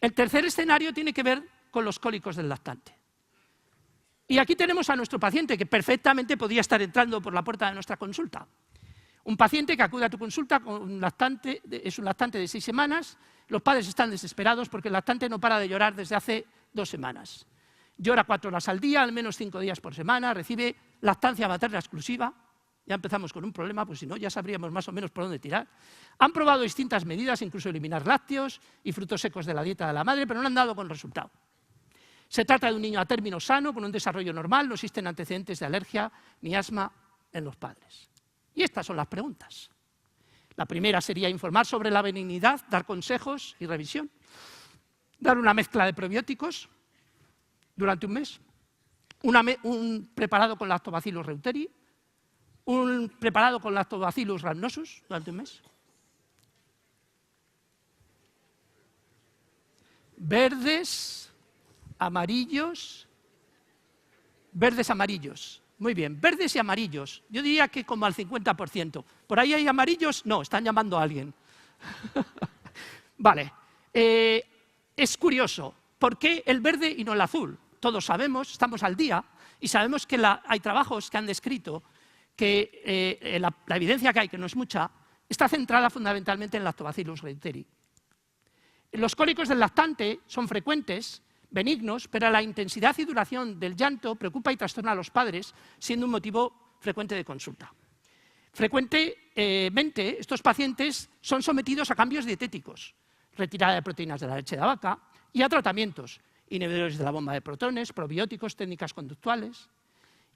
El tercer escenario tiene que ver con los cólicos del lactante. Y aquí tenemos a nuestro paciente que perfectamente podría estar entrando por la puerta de nuestra consulta. Un paciente que acude a tu consulta con es un lactante de 6 semanas, los padres están desesperados porque el lactante no para de llorar desde hace 2 semanas. Llora 4 horas al día, al menos 5 días por semana, recibe lactancia materna exclusiva. Ya empezamos con un problema, pues si no, ya sabríamos más o menos por dónde tirar. Han probado distintas medidas, incluso eliminar lácteos y frutos secos de la dieta de la madre, pero no han dado con resultado. Se trata de un niño a término sano, con un desarrollo normal, no existen antecedentes de alergia ni asma en los padres. Y estas son las preguntas. La primera sería informar sobre la benignidad, dar consejos y revisión. Dar una mezcla de probióticos durante un mes. Un preparado con Lactobacillus reuteri. Un preparado con Lactobacillus rhamnosus durante un mes. Verdes, amarillos. Verdes, amarillos. Muy bien, verdes y amarillos. Yo diría que como al 50%. ¿Por ahí hay amarillos? No, están llamando a alguien. Vale. Es curioso. ¿Por qué el verde y no el azul? Todos sabemos, estamos al día, y sabemos que hay trabajos que han descrito que la evidencia que hay, que no es mucha, está centrada fundamentalmente en Lactobacillus reuteri. Los cólicos del lactante son frecuentes, benignos, pero la intensidad y duración del llanto preocupa y trastorna a los padres, siendo un motivo frecuente de consulta. Frecuentemente, estos pacientes son sometidos a cambios dietéticos, retirada de proteínas de la leche de vaca y a tratamientos, inhibidores de la bomba de protones, probióticos, técnicas conductuales.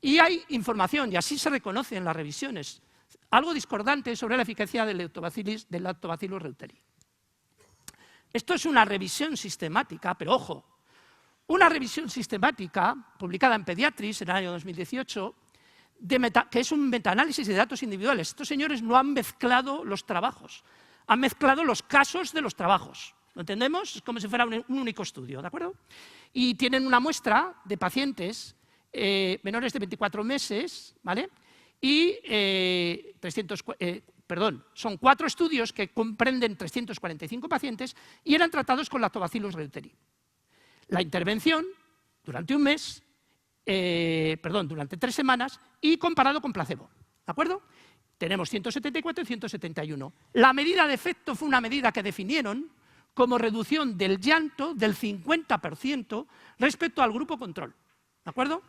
Y hay información, y así se reconoce en las revisiones, algo discordante sobre la eficacia del Lactobacillus reuteri. Esto es una revisión sistemática, pero ojo, una revisión sistemática publicada en Pediatrics en el año 2018, que es un metaanálisis de datos individuales. Estos señores no han mezclado los trabajos, han mezclado los casos de los trabajos. ¿Lo entendemos? Es como si fuera un único estudio, ¿de acuerdo? Y tienen una muestra de pacientes menores de 24 meses, ¿vale? Y son 4 estudios que comprenden 345 pacientes y eran tratados con Lactobacillus reuteri. La intervención durante un mes, durante 3 semanas y comparado con placebo, ¿de acuerdo? Tenemos 174 y 171. La medida de efecto fue una medida que definieron como reducción del llanto del 50% respecto al grupo control, ¿de acuerdo?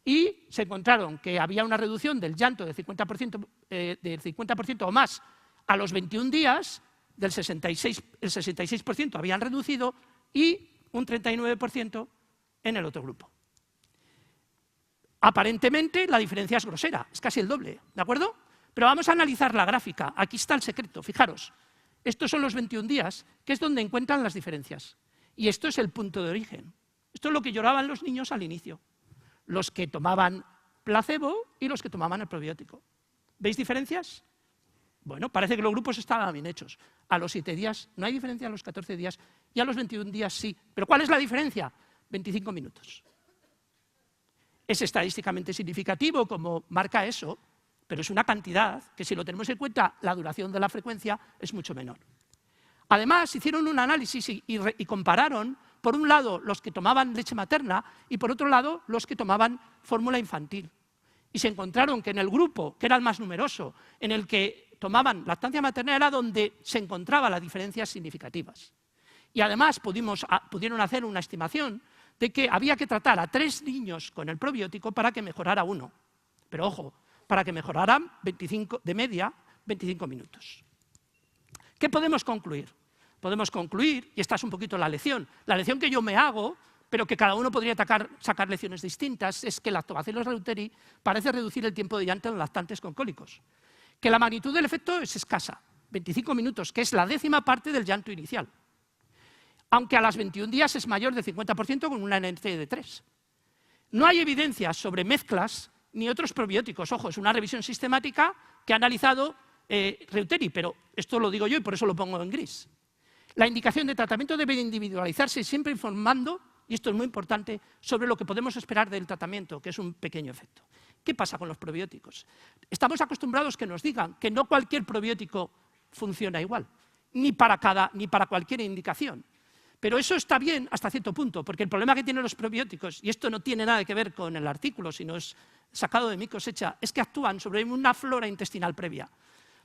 Y se encontraron que había una reducción del llanto del 50% o más a los 21 días, el 66% habían reducido y un 39% en el otro grupo. Aparentemente la diferencia es grosera, es casi el doble, ¿de acuerdo? Pero vamos a analizar la gráfica, aquí está el secreto, fijaros. Estos son los 21 días, que es donde encuentran las diferencias. Y esto es el punto de origen. Esto es lo que lloraban los niños al inicio. Los que tomaban placebo y los que tomaban el probiótico. ¿Veis diferencias? Bueno, parece que los grupos estaban bien hechos. A los 7 días no hay diferencia, a los 14 días y a los 21 días sí. ¿Pero cuál es la diferencia? 25 minutos. Es estadísticamente significativo como marca eso, pero es una cantidad que si lo tenemos en cuenta, la duración de la frecuencia es mucho menor. Además, hicieron un análisis y compararon, por un lado, los que tomaban leche materna y por otro lado, los que tomaban fórmula infantil. Y se encontraron que en el grupo, que era el más numeroso, en el que tomaban lactancia materna, era donde se encontraban las diferencias significativas. Y además pudieron hacer una estimación de que había que tratar a 3 niños con el probiótico para que mejorara uno. Pero ojo, para que mejoraran de media 25 minutos. ¿Qué podemos concluir? Podemos concluir, y esta es un poquito la lección que yo me hago, pero que cada uno podría sacar lecciones distintas, es que el Lactobacillus reuteri parece reducir el tiempo de llanto en lactantes con cólicos. Que la magnitud del efecto es escasa, 25 minutos, que es la 10ª parte del llanto inicial. Aunque a las 21 días es mayor del 50% con una NNT de 3. No hay evidencias sobre mezclas ni otros probióticos. Ojo, es una revisión sistemática que ha analizado reuteri, pero esto lo digo yo y por eso lo pongo en gris. La indicación de tratamiento debe individualizarse siempre informando, y esto es muy importante, sobre lo que podemos esperar del tratamiento, que es un pequeño efecto. ¿Qué pasa con los probióticos? Estamos acostumbrados que nos digan que no cualquier probiótico funciona igual, ni para cualquier indicación. Pero eso está bien hasta cierto punto, porque el problema que tienen los probióticos, y esto no tiene nada que ver con el artículo, sino es sacado de mi cosecha, es que actúan sobre una flora intestinal previa.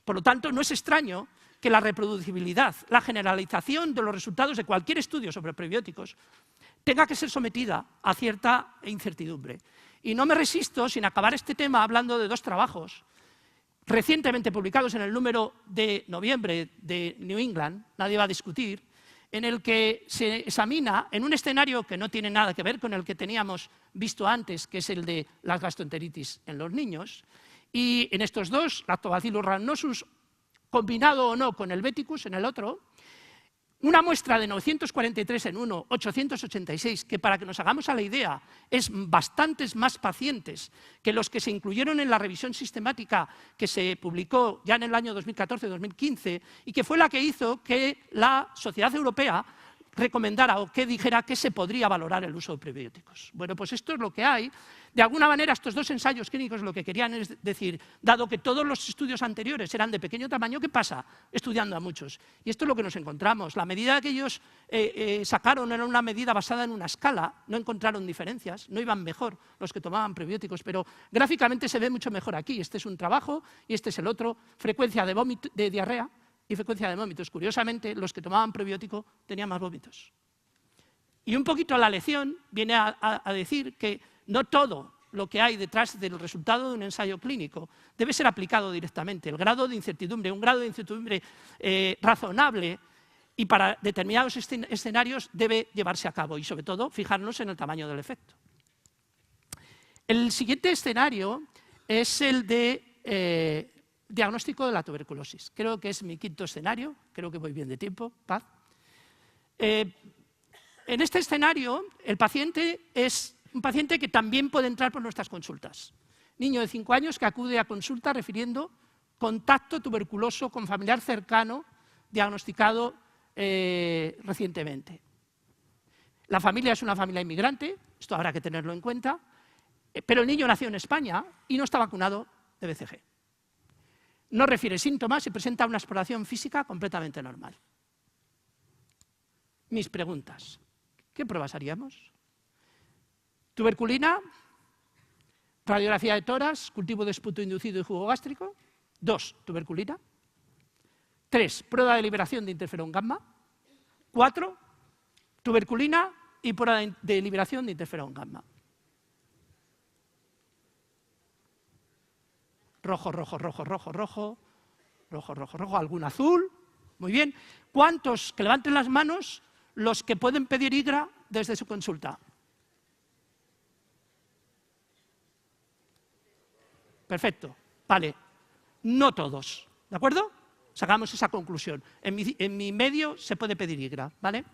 Por lo tanto, no es extraño que la reproducibilidad, la generalización de los resultados de cualquier estudio sobre prebióticos tenga que ser sometida a cierta incertidumbre. Y no me resisto, sin acabar este tema, hablando de dos trabajos recientemente publicados en el número de noviembre de New England, nadie va a discutir, en el que se examina, en un escenario que no tiene nada que ver con el que teníamos visto antes, que es el de la gastroenteritis en los niños, y en estos dos, Lactobacillus rhamnosus, combinado o no con el Veticus en el otro, una muestra de 943 en uno, 886, que para que nos hagamos a la idea, es bastantes más pacientes que los que se incluyeron en la revisión sistemática que se publicó ya en el año 2014-2015 y que fue la que hizo que la Sociedad Europea recomendara o que dijera que se podría valorar el uso de prebióticos. Bueno, pues esto es lo que hay. De alguna manera, estos dos ensayos clínicos lo que querían es decir, dado que todos los estudios anteriores eran de pequeño tamaño, ¿qué pasa estudiando a muchos? Y esto es lo que nos encontramos. La medida que ellos sacaron era una medida basada en una escala, no encontraron diferencias, no iban mejor los que tomaban prebióticos, pero gráficamente se ve mucho mejor aquí. Este es un trabajo y este es el otro. Frecuencia de diarrea y frecuencia de vómitos. Curiosamente, los que tomaban prebiótico tenían más vómitos. Y un poquito la lección viene a decir que no todo lo que hay detrás del resultado de un ensayo clínico debe ser aplicado directamente. El grado de incertidumbre, un grado de incertidumbre razonable y para determinados escenarios debe llevarse a cabo y, sobre todo, fijarnos en el tamaño del efecto. El siguiente escenario es el de diagnóstico de la tuberculosis. Creo que es mi quinto escenario, creo que voy bien de tiempo, paz. En este escenario, el paciente es un paciente que también puede entrar por nuestras consultas. Niño de 5 años que acude a consulta refiriendo contacto tuberculoso con familiar cercano diagnosticado recientemente. La familia es una familia inmigrante, esto habrá que tenerlo en cuenta, pero el niño nació en España y no está vacunado de BCG. No refiere síntomas y presenta una exploración física completamente normal. Mis preguntas. ¿Qué pruebas haríamos? Tuberculina, radiografía de tórax, cultivo de esputo inducido y jugo gástrico. 2, tuberculina. 3, prueba de liberación de interferón gamma. 4, tuberculina y prueba de liberación de interferón gamma. Rojo, rojo, rojo, rojo, rojo, rojo, rojo, rojo, algún azul. Muy bien. ¿Cuántos que levanten las manos los que pueden pedir IGRA desde su consulta? Perfecto. Vale. No todos. ¿De acuerdo? Sacamos esa conclusión. En mi medio se puede pedir IGRA, ¿vale?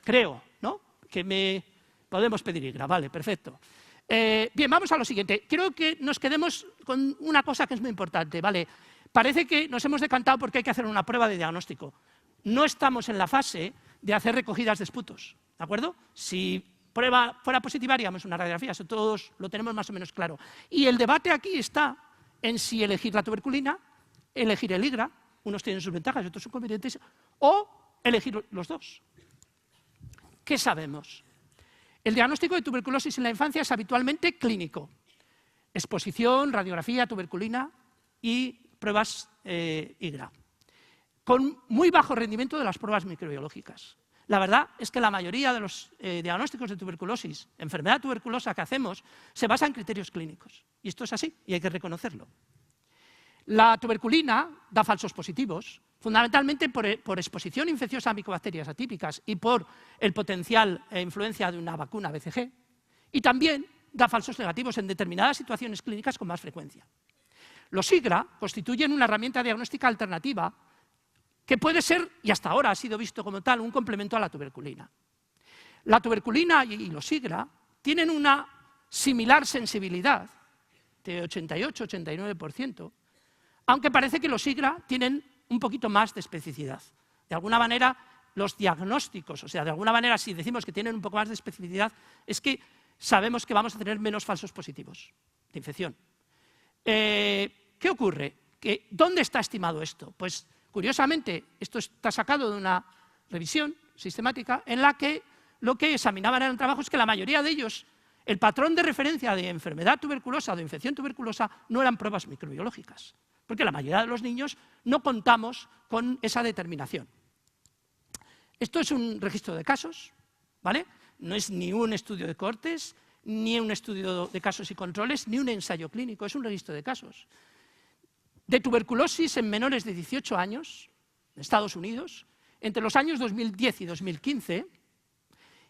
Creo, ¿no? Que podemos pedir IGRA, vale, perfecto. Bien, vamos a lo siguiente. Quiero que nos quedemos con una cosa que es muy importante, ¿vale? Parece que nos hemos decantado porque hay que hacer una prueba de diagnóstico. No estamos en la fase de hacer recogidas de esputos, ¿de acuerdo? Si prueba fuera positiva haríamos una radiografía, eso todos lo tenemos más o menos claro. Y el debate aquí está en si elegir la tuberculina, elegir el IGRA, unos tienen sus ventajas y otros son convenientes, o elegir los dos. ¿Qué sabemos? El diagnóstico de tuberculosis en la infancia es habitualmente clínico. Exposición, radiografía, tuberculina y pruebas IGRA. Con muy bajo rendimiento de las pruebas microbiológicas. La verdad es que la mayoría de los diagnósticos de tuberculosis, enfermedad tuberculosa que hacemos, se basa en criterios clínicos. Y esto es así, y hay que reconocerlo. La tuberculina da falsos positivos, fundamentalmente por exposición infecciosa a micobacterias atípicas y por el potencial influencia de una vacuna BCG, y también da falsos negativos en determinadas situaciones clínicas con más frecuencia. Los IGRA constituyen una herramienta diagnóstica alternativa que puede ser, y hasta ahora ha sido visto como tal, un complemento a la tuberculina. La tuberculina y los IGRA tienen una similar sensibilidad, de 88-89%, aunque parece que los IGRA tienen un poquito más de especificidad. De alguna manera, los diagnósticos, o sea, de alguna manera, si decimos que tienen un poco más de especificidad, es que sabemos que vamos a tener menos falsos positivos de infección. ¿Qué ocurre? ¿Dónde está estimado esto? Pues, curiosamente, esto está sacado de una revisión sistemática en la que lo que examinaban en el trabajo es que la mayoría de ellos, el patrón de referencia de enfermedad tuberculosa o de infección tuberculosa no eran pruebas microbiológicas, porque la mayoría de los niños no contamos con esa determinación. Esto es un registro de casos, ¿vale? No es ni un estudio de cohortes, ni un estudio de casos y controles, ni un ensayo clínico, es un registro de casos. De tuberculosis en menores de 18 años, en Estados Unidos, entre los años 2010 y 2015,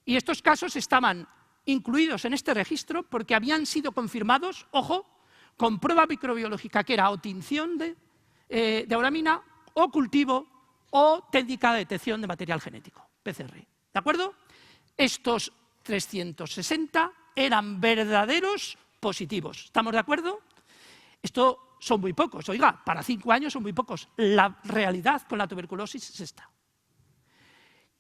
y estos casos estaban incluidos en este registro porque habían sido confirmados, ojo, con prueba microbiológica, que era o tinción de auramina, o cultivo, o técnica de detección de material genético, PCR. ¿De acuerdo? Estos 360 eran verdaderos positivos. ¿Estamos de acuerdo? Esto son muy pocos. Oiga, para 5 años son muy pocos. La realidad con la tuberculosis es esta.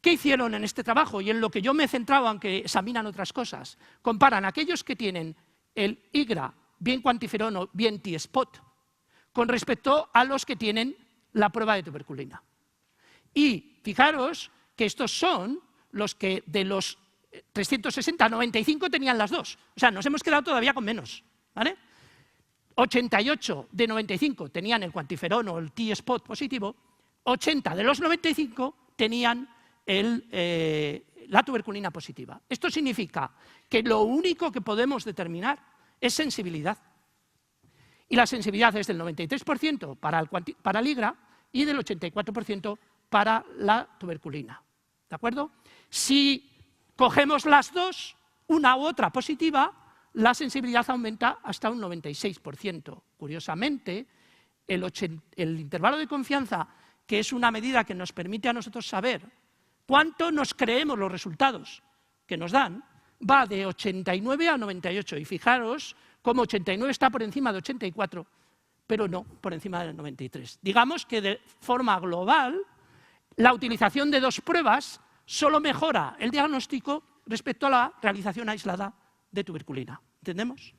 ¿Qué hicieron en este trabajo? Y en lo que yo me he centrado, aunque examinan otras cosas. Comparan aquellos que tienen el IGRA, bien cuantiferón o bien T-spot, con respecto a los que tienen la prueba de tuberculina. Y fijaros que estos son los que de los 360, 95 tenían las dos. O sea, nos hemos quedado todavía con menos, ¿vale? 88 de 95 tenían el cuantiferón o el T-spot positivo, 80 de los 95 tenían la tuberculina positiva. Esto significa que lo único que podemos determinar es sensibilidad. Y la sensibilidad es del 93% para el IGRA y del 84% para la tuberculina. ¿De acuerdo? Si cogemos las dos, una u otra positiva, la sensibilidad aumenta hasta un 96%. Curiosamente, el intervalo de confianza, que es una medida que nos permite a nosotros saber cuánto nos creemos los resultados que nos dan, va de 89 a 98. Y fijaros cómo 89 está por encima de 84, pero no por encima del 93. Digamos que de forma global, la utilización de dos pruebas solo mejora el diagnóstico respecto a la realización aislada de tuberculina. ¿Entendemos?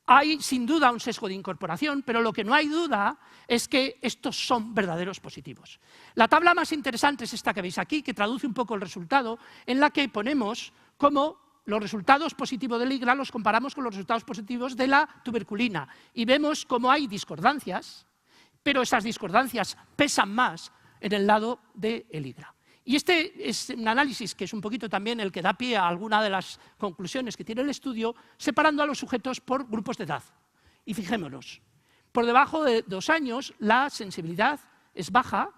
Hay sin duda un sesgo de incorporación, pero lo que no hay duda es que estos son verdaderos positivos. La tabla más interesante es esta que veis aquí, que traduce un poco el resultado, en la que ponemos cómo los resultados positivos del IGRA los comparamos con los resultados positivos de la tuberculina y vemos cómo hay discordancias, pero esas discordancias pesan más en el lado del IGRA. Y este es un análisis que es un poquito también el que da pie a alguna de las conclusiones que tiene el estudio, separando a los sujetos por grupos de edad. Y fijémonos, por debajo de 2 años la sensibilidad es baja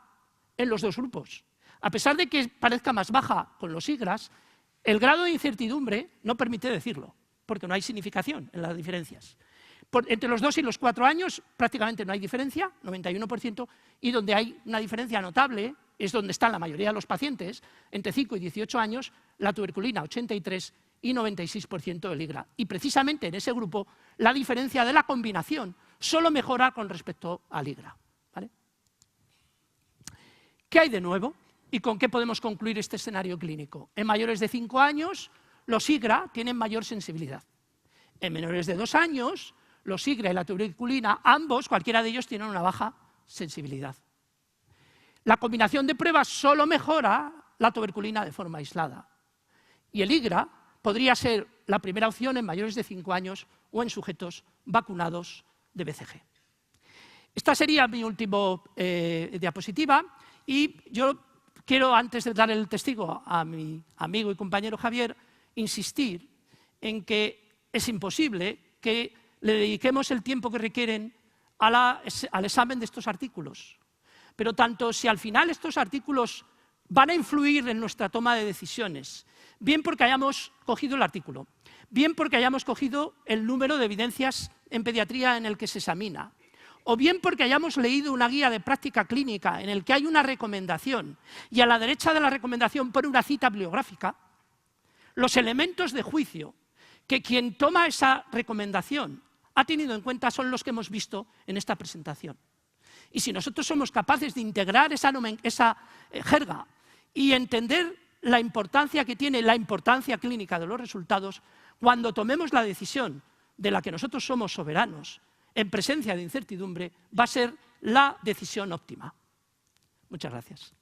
en los dos grupos. A pesar de que parezca más baja con los IGRAs, el grado de incertidumbre no permite decirlo, porque no hay significación en las diferencias. Entre los 2 y los 4 años prácticamente no hay diferencia, 91%, y donde hay una diferencia notable es donde están la mayoría de los pacientes, entre 5 y 18 años, la tuberculina 83 y 96% del IGRA. Y precisamente en ese grupo la diferencia de la combinación solo mejora con respecto al IGRA. ¿Vale? ¿Qué hay de nuevo? ¿Y con qué podemos concluir este escenario clínico? En mayores de 5 años, los IGRA tienen mayor sensibilidad. En menores de 2 años, los IGRA y la tuberculina, ambos, cualquiera de ellos, tienen una baja sensibilidad. La combinación de pruebas solo mejora la tuberculina de forma aislada. Y el IGRA podría ser la primera opción en mayores de 5 años o en sujetos vacunados de BCG. Esta sería mi última diapositiva y yo quiero, antes de dar el testigo a mi amigo y compañero Javier, insistir en que es imposible que le dediquemos el tiempo que requieren al examen de estos artículos. Pero tanto si al final estos artículos van a influir en nuestra toma de decisiones, bien porque hayamos cogido el artículo, bien porque hayamos cogido el número de evidencias en pediatría en el que se examina, o bien porque hayamos leído una guía de práctica clínica en el que hay una recomendación y a la derecha de la recomendación pone una cita bibliográfica, los elementos de juicio que quien toma esa recomendación ha tenido en cuenta son los que hemos visto en esta presentación. Y si nosotros somos capaces de integrar esa jerga y entender la importancia que tiene la importancia clínica de los resultados, cuando tomemos la decisión de la que nosotros somos soberanos en presencia de incertidumbre, va a ser la decisión óptima. Muchas gracias.